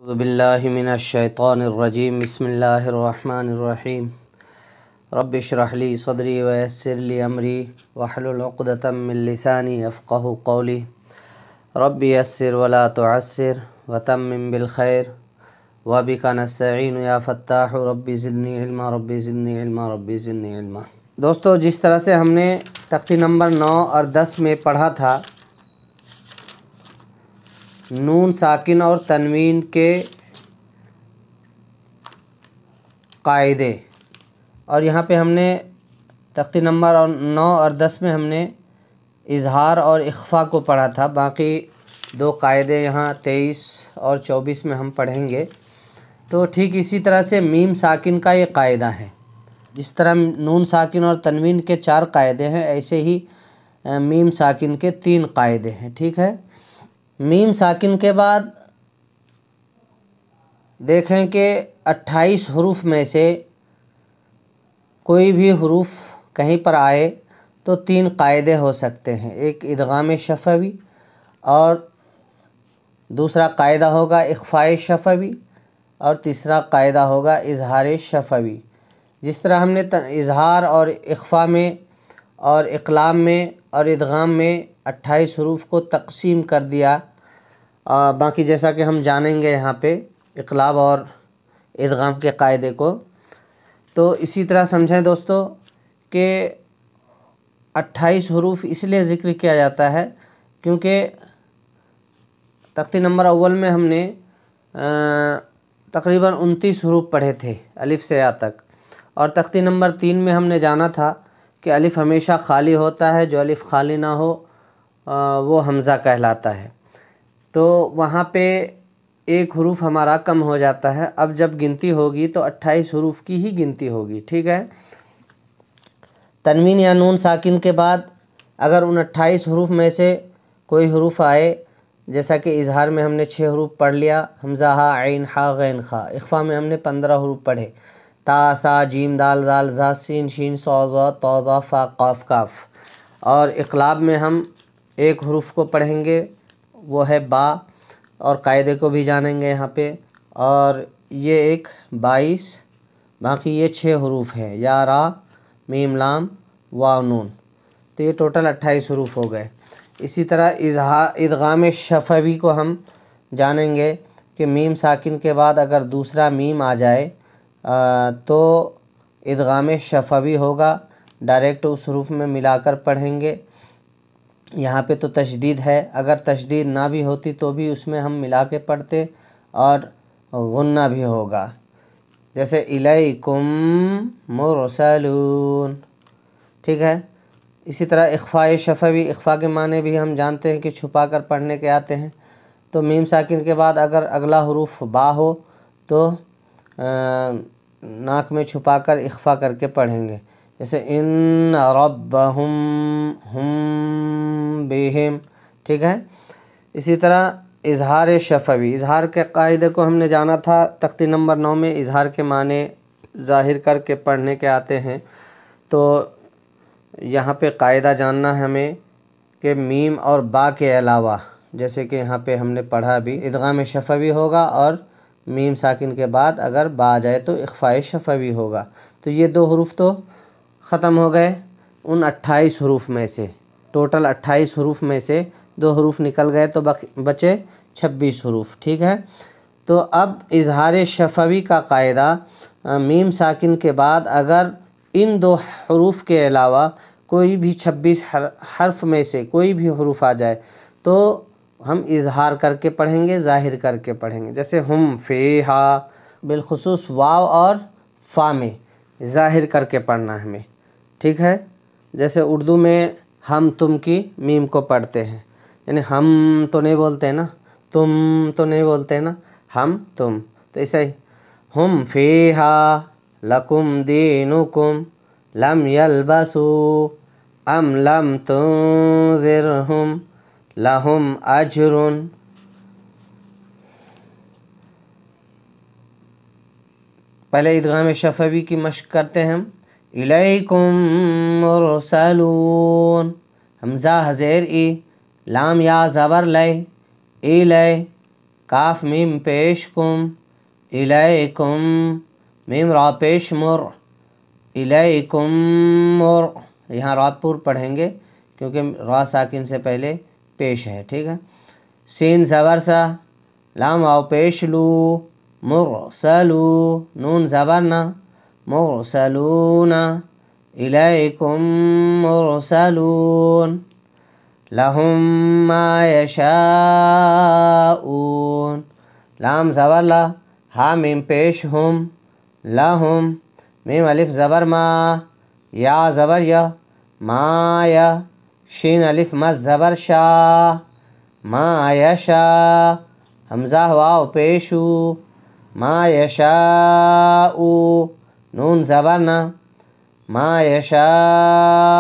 اعوذ باللہ من الشیطان الرجیم بسم اللہ الرحمن الرحیم رب اشرح لی صدری ویسر لی امری واحلل عقدۃ من لسانی یفقہوا قولی رب یسر ولا تعسر وتمم بالخیر وبک نستعین یا فتاح رب زدنی علما رب زدنی علما رب زدنی علما۔ دوستو، جس طرح سے ہم نے تختی نمبر 9 اور 10 میں پڑھا تھا نون ساکن اور تنوین کے قاعدے، اور یہاں پہ ہم نے تختی نمبر 9 اور 10 میں ہم نے اظہار اور اخفا کو پڑھا تھا۔ باقی دو قاعدے یہاں 23 اور 24 میں ہم پڑھیں گے۔ تو ٹھیک اسی طرح سے میم ساکن کا یہ قاعدہ ہے۔ جس طرح نون ساکن اور تنوین کے 4 قاعدے ہیں، ایسے ہی میم ساکن کے 3 قاعدے ہیں۔ ٹھیک ہے، میم ساکن کے بعد دیکھیں کہ 28 حروف میں سے کوئی بھی حروف کہیں پر آئے تو 3 قاعدے ہو سکتے ہیں۔ ایک ادغام شفوی، اور دوسرا قاعدہ ہوگا اخفاء شفوی، اور تیسرا قاعدہ ہوگا اظہار شفوی۔ جس طرح ہم نے اظہار اور اخفاء میں اور اقلاب میں اور ادغام میں 28 حروف کو تقسیم کر دیا، باقی جیسا کہ ہم جانیں گے یہاں پہ اقلاب اور ادغام کے قاعدے کو، تو اسی طرح سمجھیں دوستو کہ 28 حروف اس لیے ذکر کیا جاتا ہے کیونکہ تختی نمبر اول میں ہم نے تقریباً 29 حروف پڑھے تھے الف سے یا تک، اور تختی نمبر 3 میں ہم نے جانا تھا کہ الف ہمیشہ خالی ہوتا ہے، جو الف خالی نہ ہو وہ حمزہ کہلاتا ہے۔ تو وہاں پہ ایک حروف ہمارا کم ہو جاتا ہے۔ اب جب گنتی ہوگی تو 28 حروف کی ہی گنتی ہوگی۔ ٹھیک ہے، تنوین یا نون ساکن کے بعد اگر ان 28 حروف میں سے کوئی حروف آئے، جیسا کہ اظہار میں ہم نے 6 حروف پڑھ لیا، حمزہ ہا عین حا غین خا۔ اخفاء میں ہم نے 15 حروف پڑھے، تا ثا جیم دال ذال ظا سین شین صا ضا طا ظا فا قاف کاف۔ اور اقلاب میں ہم ایک حروف کو پڑھیں گے، وہ ہے با، اور قاعدے کو بھی جانیں گے یہاں پہ، اور یہ ایک 22، باقی یہ 6 حروف ہیں، یا را میم لام واو نون، تو یہ ٹوٹل 28 حروف ہو گئے۔ اسی طرح ادغام شفوی کو ہم جانیں گے کہ میم ساکن کے بعد اگر دوسرا میم آ جائے تو ادغام شفوی ہوگا، ڈائریکٹ اس حروف میں ملا کر پڑھیں گے۔ یہاں پہ تو تشدید ہے، اگر تشدید نہ بھی ہوتی تو بھی اس میں ہم ملا کے پڑھتے، اور غنہ بھی ہوگا، جیسے الیکم مرسلون۔ ٹھیک ہے، اسی طرح اخفاء شفوی، اخفاء کے معنی بھی ہم جانتے ہیں کہ چھپا کر پڑھنے کے آتے ہیں۔ تو میم ساکن کے بعد اگر اگلا حروف با ہو تو ناک میں چھپا کر اخفاء کر کے پڑھیں گے، جیسے ان ربہم ہم بہم۔ ٹھیک ہے، اسی طرح اظہار شفوی، اظہار کے قاعدے کو ہم نے جانا تھا تختی نمبر 9 میں، اظہار کے معنی ظاہر کر کے پڑھنے کے آتے ہیں۔ تو یہاں پہ قاعدہ جاننا ہے ہمیں کہ میم اور با کے علاوہ، جیسے کہ یہاں پہ ہم نے پڑھا بھی، ادغام شفوی ہوگا، اور میم ساکن کے بعد اگر با آ جائے تو اخفاء شفوی ہوگا۔ تو یہ 2 حروف تو ختم ہو گئے ان 28 حروف میں سے، ٹوٹل 28 حروف میں سے 2 حروف نکل گئے تو بچے 26 حروف۔ ٹھیک ہے، تو اب اظہار شفوی کا قاعدہ، میم ساکن کے بعد اگر ان 2 حروف کے علاوہ کوئی بھی 26 حرف میں سے کوئی بھی حروف آ جائے تو ہم اظہار کر کے پڑھیں گے، ظاہر کر کے پڑھیں گے۔ جیسے ہم فیہا، بالخصوص واو اور فا میں ظاہر کر کے پڑھنا ہے ہمیں۔ ٹھیک ہے، جیسے اردو میں ہم تم کی میم کو پڑھتے ہیں، یعنی ہم تو نہیں بولتے نا، تم تو نہیں بولتے نا، ہم تم، تو ایسا ہی ہم فیہا لکم دینکم لم یلبسوا ام لم تنذرہم لہم اجر۔ پہلے ادغام شفوی کی مشق کرتے ہیں ہم، الیکم مرسلون، حمزہ زیر ای، لام یا زبر لے، الی، کاف میم پیش کم، الیکم، میم را پیش مر، الیکم مر، یہاں را پر پڑھیں گے کیونکہ را ساکن سے پہلے پیش ہے، ٹھیک ہے۔ سین زبر سا، لام واو پیش لو، مرسلو، نون زبر نا، مرسلون، الیکم مرسلون، لہم ما یشاؤون، لام زبر لا، ہا میم پیش ہم، لہم، میم الف زبر ما، یا زبر یا، ما یا، شین الف مز زبر شا، ما یشا، حمزہ واو پیشو، ما یشاؤ، نون زبر نا، ما یشاؤون۔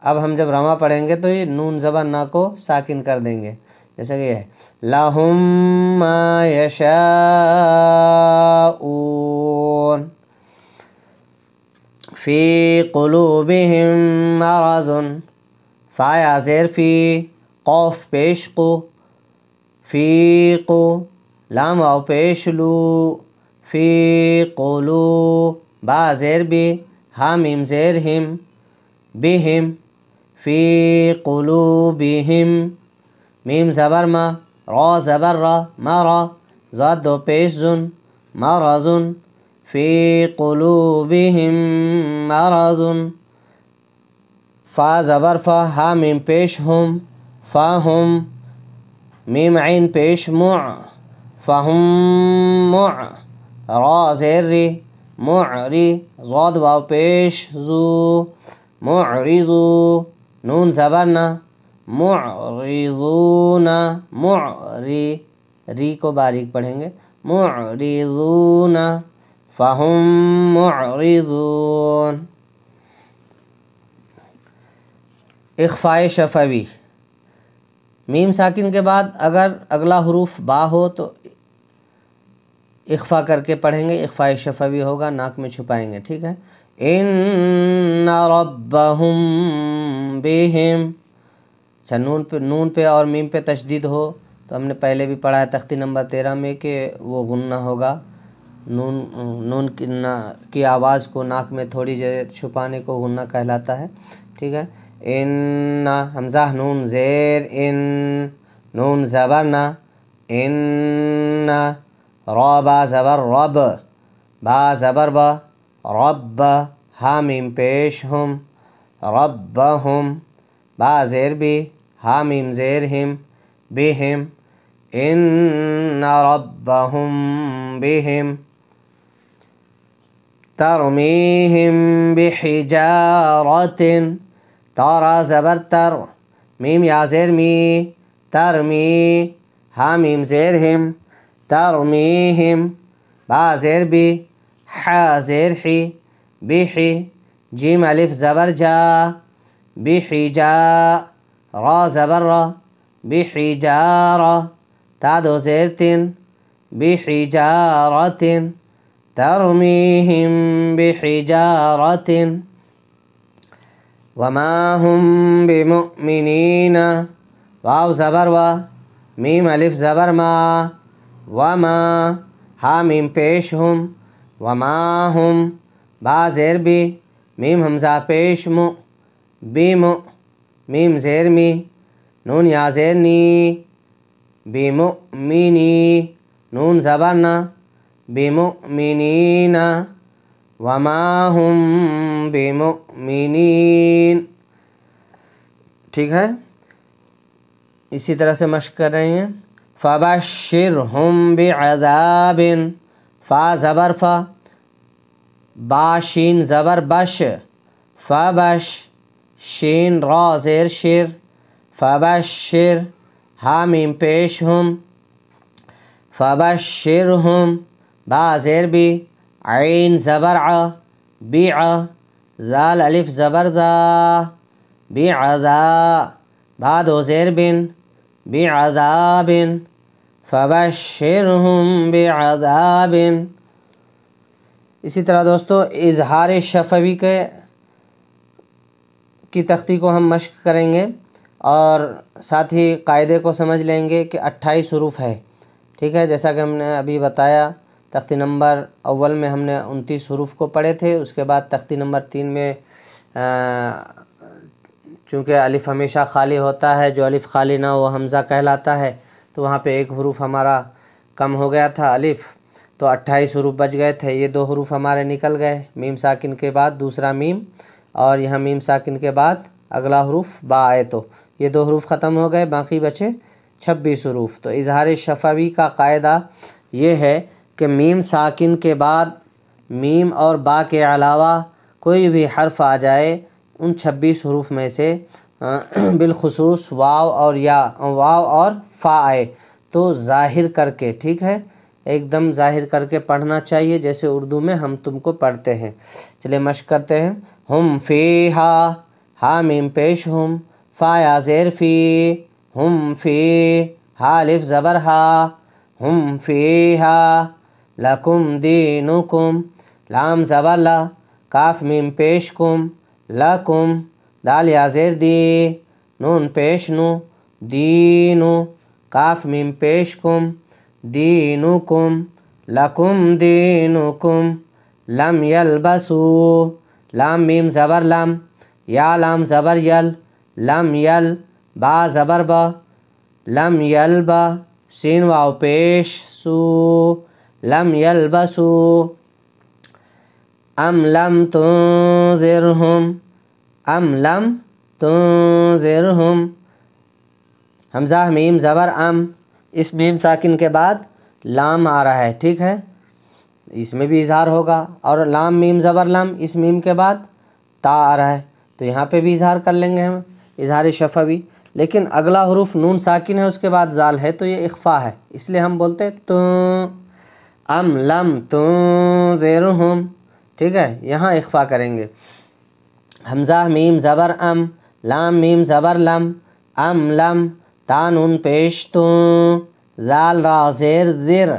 اب ہم جب رما پڑھیں گے تو یہ نون زبر نا کو ساکن کر دیں گے، جیسا کہ یہ ہے لہم ما یشاؤون، فی قلوبہم مرض، فا یا زیر فی، قوف پیش قو، فی قو، لام واو پیش لو، فی قلو، با زیر بی، ہا میم زیر ہم، بہم، فی قلوبہم، میم زبر ما، را زبر را، مرا، زاد دو پیش زن، مرضن، فی قلوبہم مرضن، فا زبر فا، ہا میم پیش ہم، فاہم، میم عین پیش مع، فہم مع، را زیر ری، معری، ضاد واو پیش زو، معرضو، نون زبر نا، معرضون، معری، ری کو باریک پڑھیں گے، معرضون، فہم معرضون۔ اخفاء شفوی، میم ساکن کے بعد اگر اگلا حروف با ہو تو اخفا کر کے پڑھیں گے، اخفاء شفوی ہوگا، ناک میں چھپائیں گے، ٹھیک ہے۔ ان ربہم بہم، اچھا نون پہ اور میم پہ تشدید ہو تو ہم نے پہلے بھی پڑھا ہے تختی نمبر 13 میں کہ وہ غنہ ہوگا، نون کی آواز کو ناک میں تھوڑی دیر چھپانے کو غنہ کہلاتا ہے، ٹھیک ہے۔ ان، حمزہ نون زیر ان، نون زبر نا، ان، را با زبر رب، با زبر با، رب، ہا میم پیش ہم، ربہم، با زیر بی، ہا میم زیر ہم، بہم، ان ربہم بہم، ترمیہم بحجارۃ، تارا زبر تر، میم یا زیر می، ترمی، ہا میم زیر ہم، ترمیہم، با زیر بی، حا زیر حی، بحی، جیم الف زبر جا، بحجا، را زبر را، بحجارہ، تا دو زیر تن، بحجارۃ، ترمیہم بحجارۃ، وما ہم بمؤمنین، واو زبر وا، میم الف زبر ما، وما، ہا میم پیش ہم، وما ہم، با زیر بی، میم حمزہ پیش مو، بیمو، میم زیر می، نون یا زیر نی، بمؤمنی، نون زبر نا، بمؤمنین، وما ہم بمؤمنین، ٹھیک ہے۔ اسی طرح سے مشق کر رہے ہیں۔ فبشرہم بعذاب، فا زبر فا، با شین زبر بش، فبش، شین را زیر شر، فبشر، ہا میم پیش ہم، فبشرہم، با زیر بی، عین زبر ع، بیع، ذال الف زبر ذا، بعذا، با دو زیر بن، بعذاب، فبشرہم بعذاب۔ اسی طرح دوستو اظہار شفوی کی تختی کو ہم مشق کریں گے، اور ساتھ ہی قاعدے کو سمجھ لیں گے کہ 28 حروف ہے، ٹھیک ہے، جیسا کہ ہم نے ابھی بتایا تختی نمبر اول میں ہم نے 29 حروف کو پڑھے تھے، اس کے بعد تختی نمبر 3 میں چونکہ الف ہمیشہ خالی ہوتا ہے، جو الف خالی نہ وہ حمزہ کہلاتا ہے، تو وہاں پہ ایک حروف ہمارا کم ہو گیا تھا الف، تو 28 حروف بچ گئے تھے، یہ 2 حروف ہمارے نکل گئے، میم ساکن کے بعد دوسرا میم، اور یہاں میم ساکن کے بعد اگلا حروف با آئے تو یہ 2 حروف ختم ہو گئے، باقی بچے 26 حروف۔ تو اظہار شفوی کا قاعدہ یہ ہے کہ میم ساکن کے بعد میم اور با کے علاوہ کوئی بھی حرف آ جائے، ان 26 حروف میں سے بالخصوص واو اور فا آئے تو ظاہر کر کے، ٹھیک ہے، ایک دم ظاہر کر کے پڑھنا چاہیے، جیسے اردو میں ہم تم کو پڑھتے ہیں۔ چلے مشق کرتے ہیں۔ ہم فیہا، ہا میم پیش ہم، فا یا زیر فی، ہم فی، ہا الف زبر ہا، ہم فیہا، لکم دینکم، لام زبر لا، کاف میم پیش کم، لکم، دال یا زیر دی، نون پیش نو، دینو، کاف میم پیش کم، دینکم، لکم دینکم، لم یلبسو، لام میم زبر لم، یا لام زبر یل، لم یل، با زبر با، لم یلبا، سین واو پیش سو، لم یلبسو، ام لم تنذرہم، ام لم تنذرہم، حمزہ میم زبر ام، اس میم ساکن کے بعد لام آ رہا ہے، ٹھیک ہے، اس میں بھی اظہار ہوگا، اور لام میم زبر لم، اس میم کے بعد تا آ رہا ہے، تو یہاں پہ بھی اظہار کر لیں گے ہم، اظہار شفوی۔ لیکن اگلا حروف نون ساکن ہے، اس کے بعد زال ہے، تو یہ اخفا ہے، اس لیے ہم بولتے تو، ام لم تنذرہم، ٹھیک ہے، یہاں اخفا کریں گے۔ حمزہ میم زبر ام، لام میم زبر لم، ام لم، تا نون پیش تو، زال را زیر زر،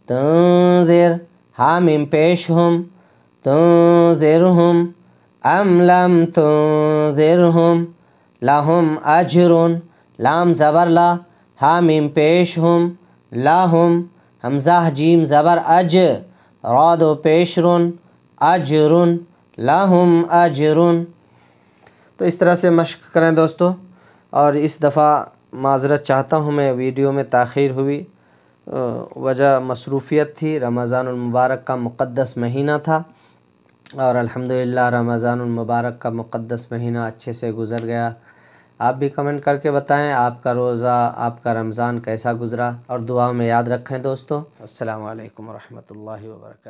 تنذر، ہا میم پیش ہم، تنذرہم، ام لم تنذرہم، لہم اجر، لام زبر لا، ہا میم پیش ہم، لہم، حمزہ جیم زبر اج، را دو پیش رن، اجر، لہم اجر۔ تو اس طرح سے مشق کریں دوستو، اور اس دفعہ معذرت چاہتا ہوں، میں ویڈیو میں تاخیر ہوئی، وجہ مصروفیت تھی، رمضان المبارک کا مقدس مہینہ تھا، اور الحمدللہ رمضان المبارک کا مقدس مہینہ اچھے سے گزر گیا۔ آپ بھی کمنٹ کر کے بتائیں آپ کا روزہ، آپ کا رمضان کیسا گزرا، اور دعا میں یاد رکھیں دوستو۔ السلام علیکم ورحمۃ اللہ وبرکاتہ۔